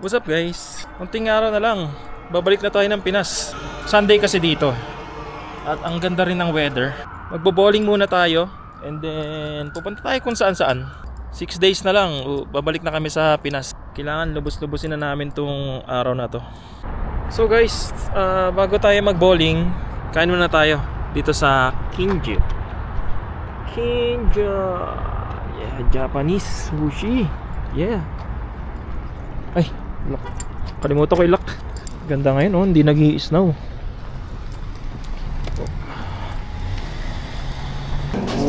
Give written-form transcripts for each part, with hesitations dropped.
What's up guys? Unting araw na lang, babalik na tayo ng Pinas. Sunday kasi dito. At ang ganda rin ng weather. Magbo-bowling muna tayo. And then pupunta tayo kung saan saan. 6 days na lang, babalik na kami sa Pinas. Kailangan lubos-lubusin na namin tong araw na to. So guys, bago tayo mag-bowling, kain muna tayo dito sa Kinju. Kinju. Yeah, Japanese sushi. Yeah. Ay, lock. Kalimutan ko i-lock. Ganda ngayon, oh, hindi nag-i-snow.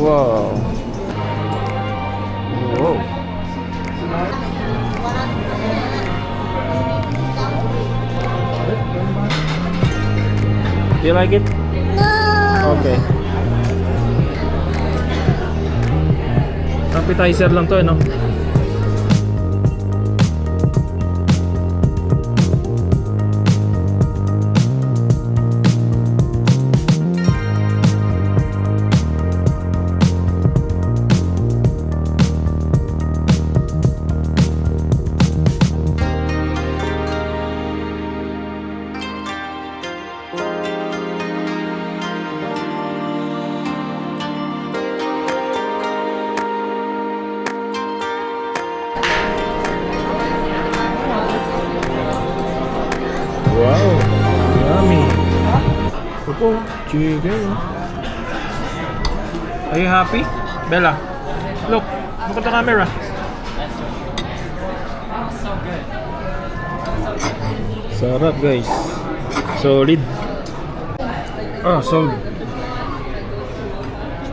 Wow. Wow. Do you like it? No. Okay. Appetizer lang to, no? Wow, yummy. Opo, chicken. Are you happy? Bella, look at the camera. Sarap guys. Solid. Ah, solid.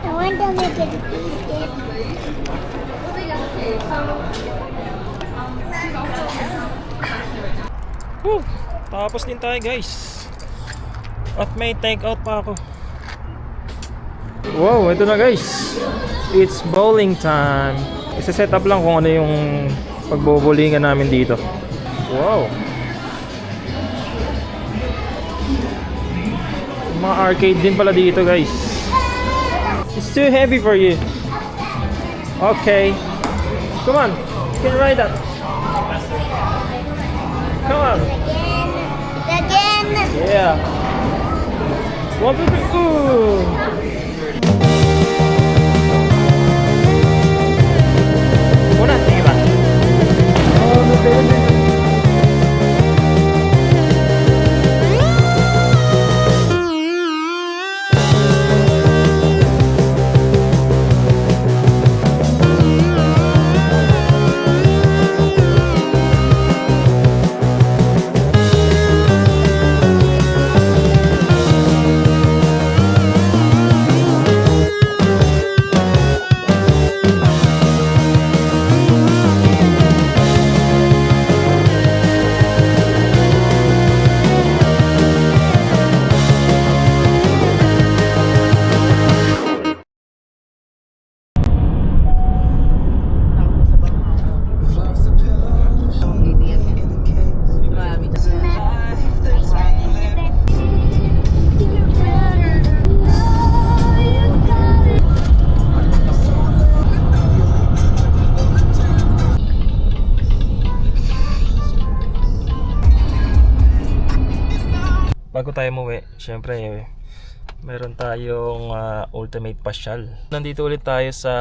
I want to make it easy. Woo! Tapos din tayo guys. At may take out pa ako. Wow, ito na guys. It's bowling time. Isa-set up lang kung ano yung pagbobolingan namin dito. Wow. Mga arcade din pala dito guys. It's too heavy for you. Okay. Come on. You can ride that. Come on. Again. Yeah. 1, 2, 3. Ooh. Una, sige ba? Oh, no, bago tayo umuwi, syempre meron tayong ultimate pasyal. Nandito ulit tayo sa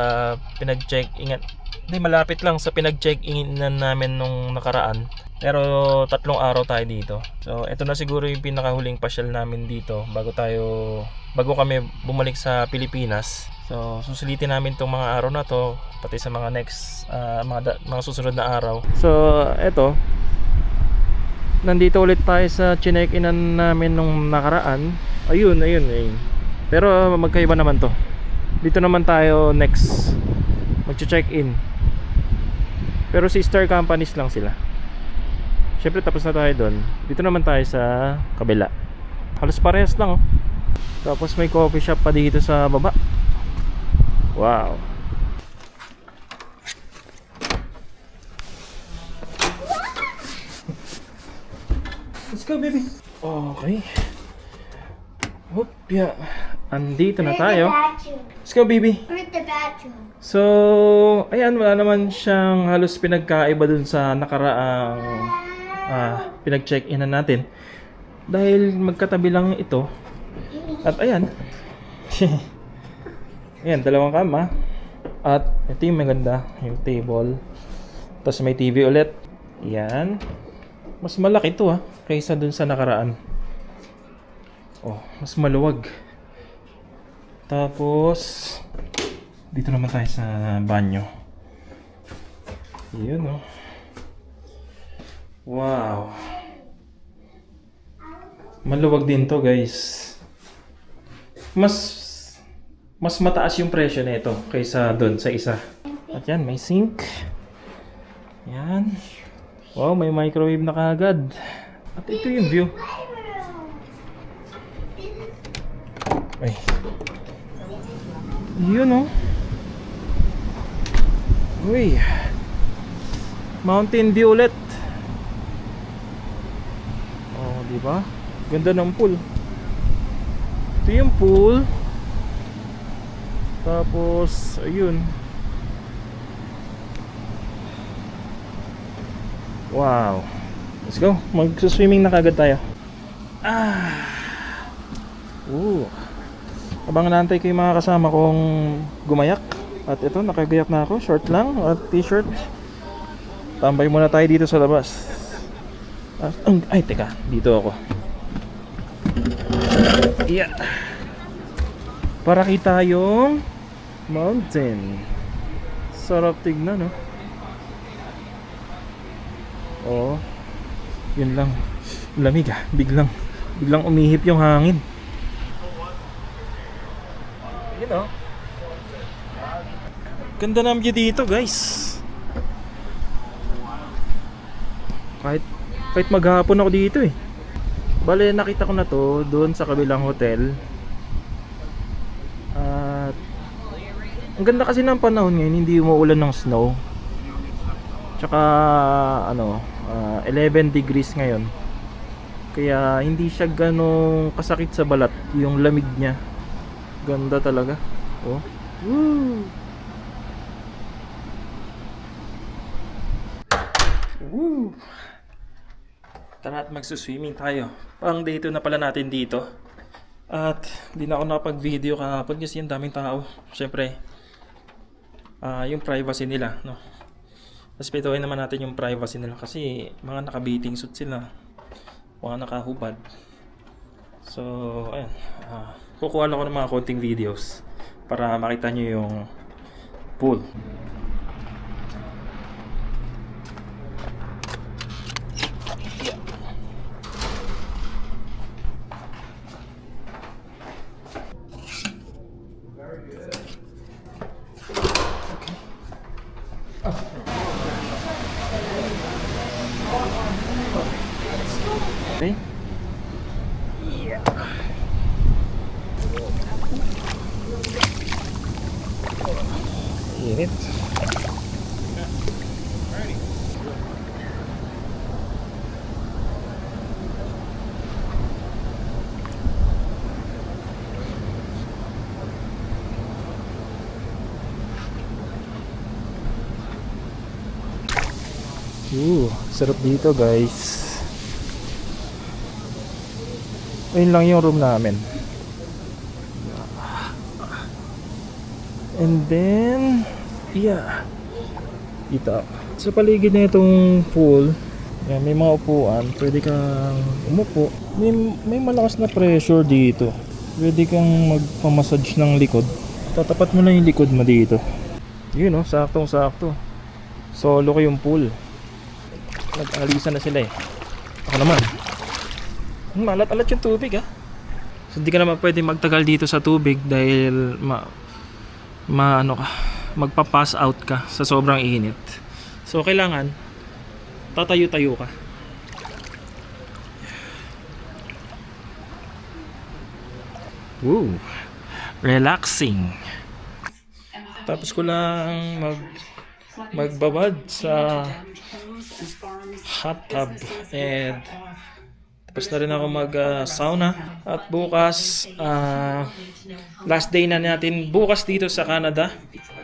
pinag-check-in. Hindi, malapit lang sa pinag-check-in namin nung nakaraan. Pero 3 araw tayo dito. So ito na siguro yung pinakahuling pasyal namin dito bago kami bumalik sa Pilipinas. So susulitin namin tong mga araw na to, pati sa mga next mga susunod na araw. So eto, nandito ulit tayo sa chinek-inan namin nung nakaraan. Ayun. Pero magkaiba naman to. Dito naman tayo next mag-check-in. Pero sister companies lang sila. Syempre tapos na tayo doon. Dito naman tayo sa kabila. Halos parehas lang, oh. Tapos may coffee shop pa dito sa baba. Wow. Let's go, baby. Okay. Whoop, yeah. Andito na tayo. Let's go, baby. Where's the bathroom? So, ayan, wala naman siyang halos pinagkaiba dun sa nakaraang pinag-check-in natin. Dahil magkatabi lang ito. At ayan. Ayan, dalawang kama. At ito yung maganda, yung table. Tapos may TV ulit. Ayan. Mas malaki ito kaysa dun sa nakaraan. Oh, mas maluwag. Tapos dito naman tayo sa banyo. Yun Wow. Maluwag din to, guys. Mas mataas yung presyo nito kaysa doon sa isa. At yan, may sink. Yan. Wow, may microwave na kaagad. At ito yung view. Ay. Yun Uy. Mountain view ulit. Oh, di ba? Ganda ng pool. Ito yung pool. Tapos, ayun. Wow. Let's go. Mag-swimming na kagad tayo. Habang naantay ko yung mga kasama kong gumayak. At ito, nakagayak na ako. Short lang at t-shirt. Tambay muna tayo dito sa labas. Ay, teka. Dito ako. Yeah. Para kita yung mountain. Sarap tignan, Oh. Yun lang. Lamig Biglang umihip yung hangin. Yun Ganda ng view dito, guys. Kahit maghapon ako dito Bale, nakita ko na to doon sa kabilang hotel. At ang ganda kasi ng panahon ngayon, hindi umuulan ng snow. Tsaka 11 degrees ngayon. Kaya hindi siya ganong kasakit sa balat yung lamig niya. Ganda talaga. Oh. Woo! Woo! Tara at magsuswimming tayo. Pang day 2 na pala natin dito. At di na ako nakapag-video kahapon kasi yung daming tao. Siyempre, yung privacy nila, Respetuhin naman natin yung privacy nila kasi mga naka-bathing suit sila. Mga nakahubad. So, ayan. Kukuha lang ako ng mga konting videos para makita nyo yung pool. Okay. Yeah. Init. Sarap dito, guys. Ayun lang yung room namin. And then, yeah. Dito. Sa paligid na itong pool, yan, may mga upuan. Pwede kang umupo. May malakas na pressure dito. Pwede kang magpamassage ng likod. Tatapat mo lang yung likod mo dito. Yun, saktong sakto. Solo ko yung pool. Nag-alisan na sila Ako naman. Malat-alat yung tubig So hindi ka naman pwede magtagal dito sa tubig dahil magpa-pass out ka sa sobrang init. So kailangan tatayo-tayo ka. Woo! Relaxing. Tapos ko lang magbabad sa hot tub and tapos na rin ako mag-sauna at bukas last day na natin bukas dito sa Canada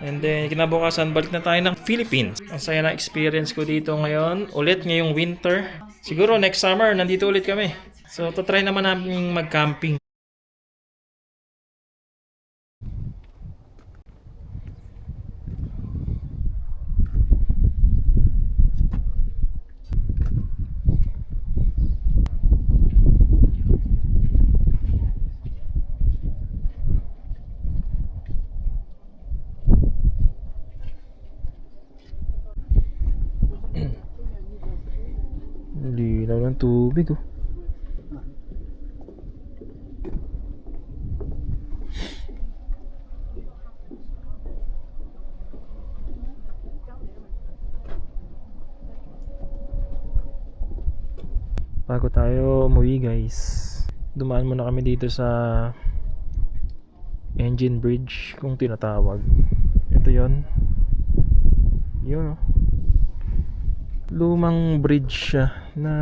and then kinabukasan balik na tayo ng Philippines. Ang saya na experience ko dito ngayon ulit ngayong winter. Siguro next summer, nandito ulit kami. So, try naman namin mag-camping. Linaw ng tubig oh. Bago tayo umuwi guys, dumaan muna kami dito sa Engine Bridge kung tinatawag. Ito yon. Yun oh. Lumang bridge siya na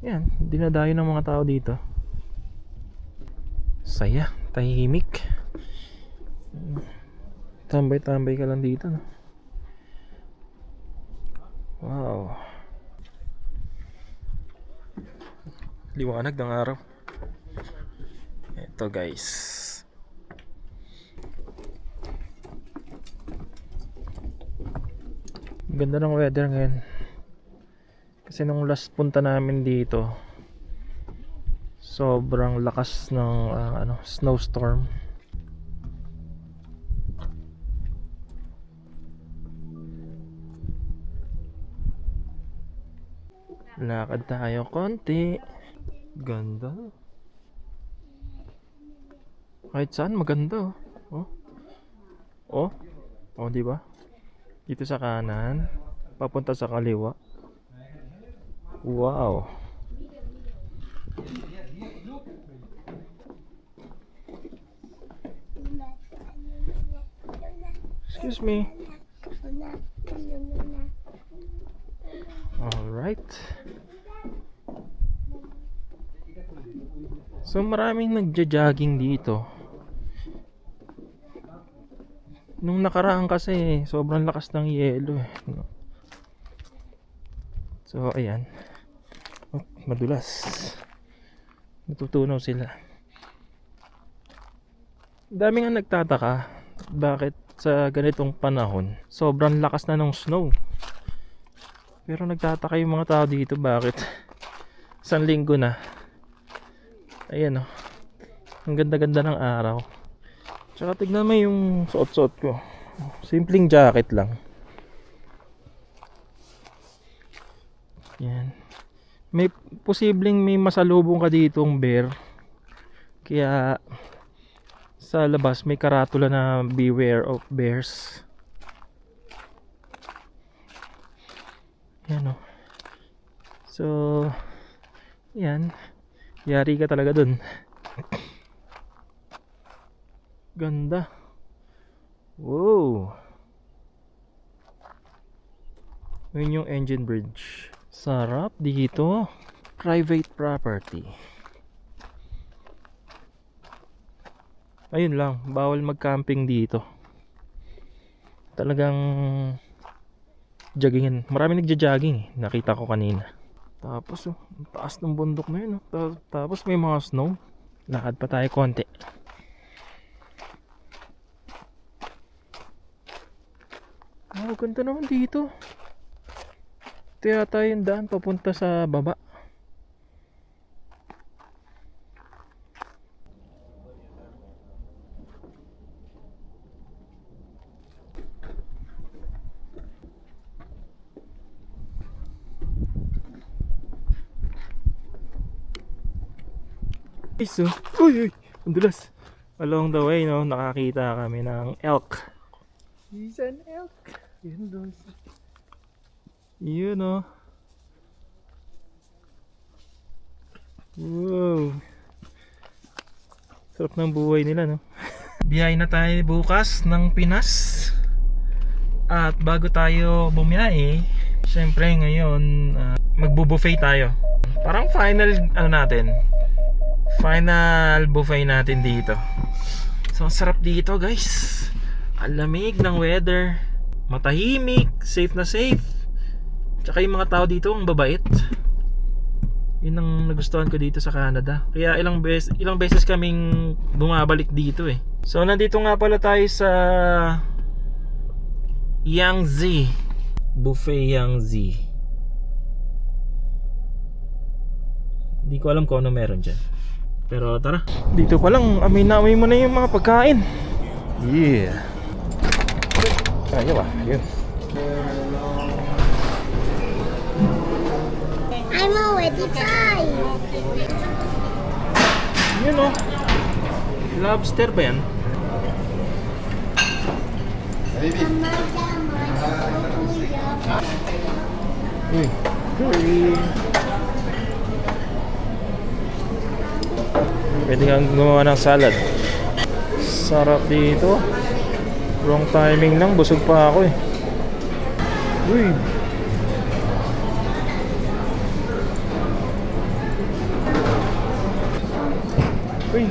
yan, dinadayo ng mga tao dito. Saya, tahimik. Tambay-tambay ka lang dito no? Wow. Liwanag ng araw. Ito guys. Ganda ng weather ngayon. Kasi nung last punta namin dito, sobrang lakas ng snowstorm. Lakad tayo konti. Ganda. Kahit saan maganda oh. Oh. Oh, di ba? Dito sa kanan, papunta sa kaliwa. Wow. Excuse me. All right. So maraming nagja-jogging dito. Nung nakaraan kasi sobrang lakas ng yelo eh. So ayan. Oh, madulas. Natutunaw sila. Dami nga nagtataka bakit sa ganitong panahon sobrang lakas na ng snow. Pero nagtataka yung mga tao dito bakit isang linggo na. Ayan oh. Ang ganda-ganda ng araw. Tsaka tignan mo yung suot-suot ko. Simpleng jacket lang. Yan. May posibleng may masalubong ka ditong bear. Kaya sa labas may karatula na beware of bears. Yan o. So yan. Yari ka talaga dun. Ganda. Wow. Yun yung Engine Bridge. Sarap dito. Private property. Ayun lang, bawal mag-camping dito. Talagang joggingin. Marami nagja-jogging eh. Nakita ko kanina. Tapos oh, ang taas ng bundok na yun oh. Tapos may mga snow. Lakad pa tayo konti. Oh, ganda naman dito. Ito yata yung daan papunta sa baba. So, uy, ang dulas. Along the way, no, nakakita kami ng elk. He's an elk. Yun doon. Yun oh. Wow. Sarap ng buhay nila no. Biyahe na tayo bukas ng Pinas. At bago tayo bumiyahe, syempre ngayon magbo-buffet tayo. Parang final final buffet natin dito. So sarap dito guys. Ang lamig ng weather. Matahimik, safe na safe. Tsaka yung mga tao dito ang babait. Yun ang nagustuhan ko dito sa Canada. Kaya ilang beses kaming bumabalik dito eh. So nandito nga pala tayo sa Yangtze Buffet Yangtze. Hindi ko alam kung ano meron dyan. Pero tara, dito pa lang amoy na amoy mo na yung mga pagkain. Yeah. Ayaw yun. I'm already tired. Yun o. Lobster ba yan? Uy, curry. Pwede kang gumawa ng salad. Sarap dito. Wrong timing lang, busog pa ako eh. Uy. Uy.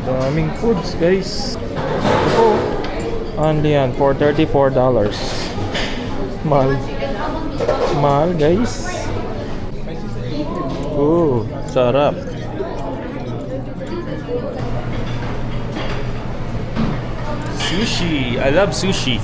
Daming foods guys. Oh, only yan for $34. Mahal. Mahal guys. Oh, sarap. Sushi. I love sushi.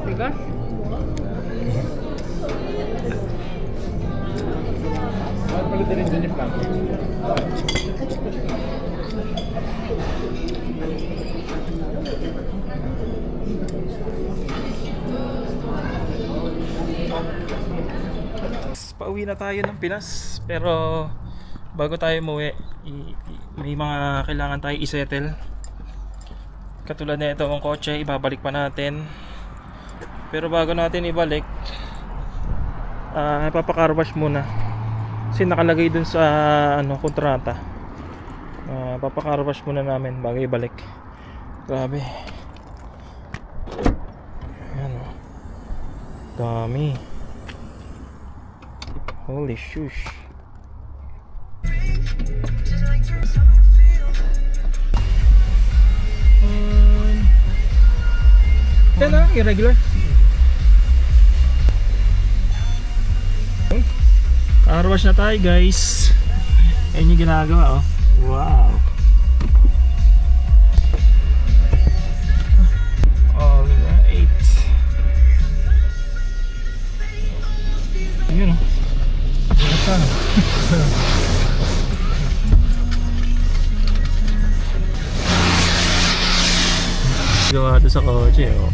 Tigas? Palitin rin din yung plan. Pauwi na tayo ng Pinas. Pero bago tayo umuwi, may mga kailangan tayo isettle. Katulad na ito ang kotse, ibabalik pa natin. Pero bago natin ibalik, papakarwash muna. Kasi nakalagay dun sa kontrata. Papakarwash muna namin bago ibalik. Grabe. Ayan o. Dami. Holy shush. Ito na, irregular. Car wash na tayo guys. Ayan yung ginagawa oh. Wow. Alright. Yun oh. Saan? Gawa ito sa kotse oh.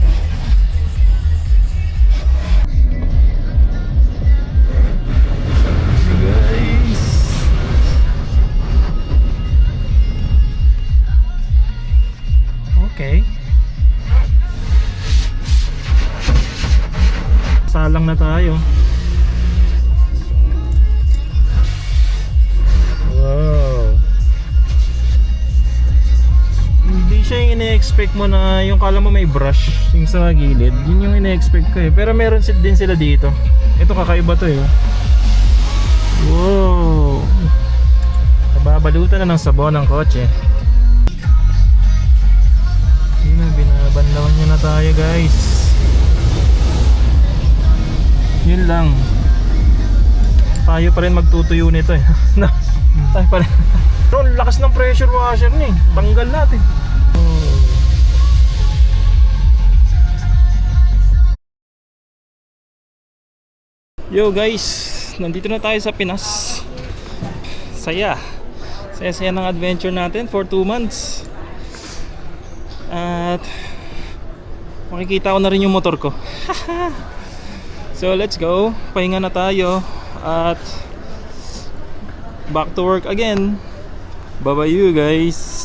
Okay. Salang na tayo. Wow. Hindi siya yung ine-expect mo na yung kala mo may brush yung sa gilid. Yun yung ine-expect ko eh. Pero meron din sila dito. Ito kakaiba to eh. Wow. Nababalutan na ng sabon ng kotse. Binabanlawan niya na tayo guys. Yun lang. Tayo pa rin magtutuyo nito eh. Tayo pa rin. Pero ang lakas ng pressure washer niya eh. Tanggal natin. Yo guys, nandito na tayo sa Pinas. Saya. Saya ng adventure natin for 2 months. At makikita ko na rin yung motor ko. So let's go. Pahinga na tayo. At back to work again. Bye bye you guys.